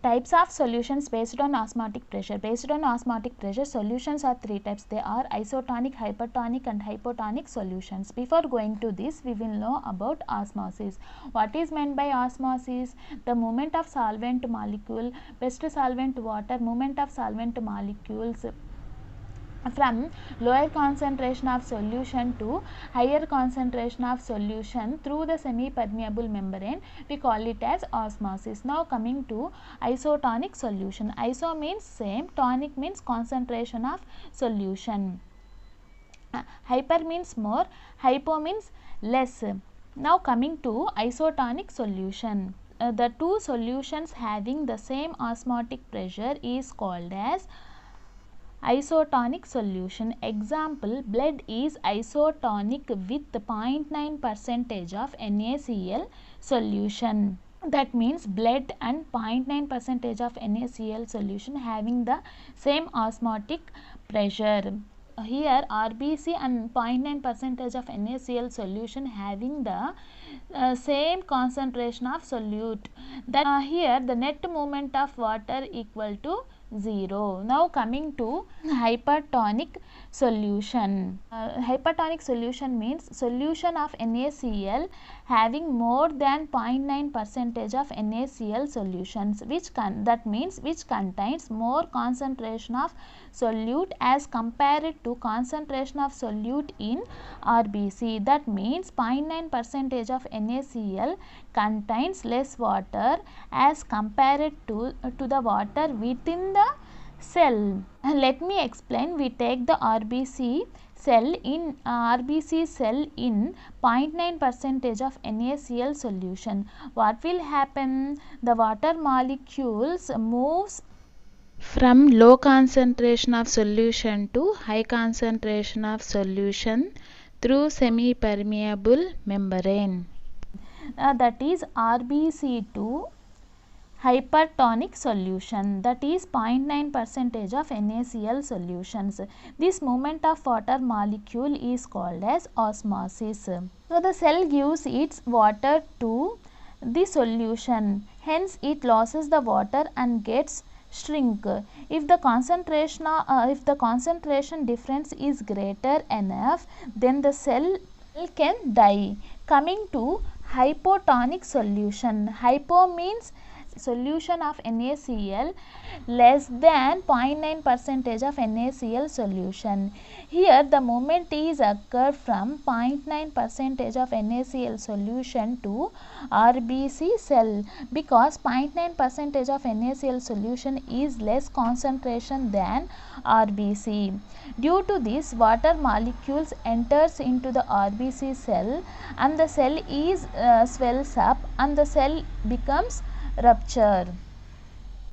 Types of solutions based on osmotic pressure. Based on osmotic pressure, solutions are three types. They are isotonic, hypertonic and hypotonic solutions. Before going to this, we will know about osmosis. What is meant by osmosis? The movement of solvent molecule, best solvent water, movement of solvent molecules from lower concentration of solution to higher concentration of solution through the semi-permeable membrane, we call it as osmosis. Now coming to isotonic solution. Iso means same, tonic means concentration of solution. Hyper means more, hypo means less. Now coming to isotonic solution. The two solutions having the same osmotic pressure is called as isotonic solution. Example, blood is isotonic with 0.9 percentage of NaCl solution. That means blood and 0.9 percentage of NaCl solution having the same osmotic pressure. Here RBC and 0.9 percentage of NaCl solution having the same concentration of solute. That here the net movement of water equal to 0. Now coming to hypertonic solution. Hypertonic solution means solution of NaCl having more than 0.9 percentage of NaCl solutions, that means which contains more concentration of solute as compared to concentration of solute in RBC. That means 0.9 percentage of NaCl contains less water as compared to the water within the cell. Let me explain. We take the RBC cell in 0.9 percentage of NaCl solution. What will happen? The water molecules moves from low concentration of solution to high concentration of solution through semi-permeable membrane. That is RBC to hypertonic solution, that is 0.9 percentage of NaCl solutions. This movement of water molecule is called as osmosis. So the cell gives its water to the solution, hence it loses the water and gets shrink. If the concentration difference is greater enough, then the cell can die. Coming to hypotonic solution. Hypo means solution of NaCl less than 0.9 percentage of NaCl solution. Here the movement is occurred from 0.9 percentage of NaCl solution to RBC cell, because 0.9 percentage of NaCl solution is less concentration than RBC. Due to this, water molecules enters into the RBC cell and the cell is swells up and the cell becomes rupture.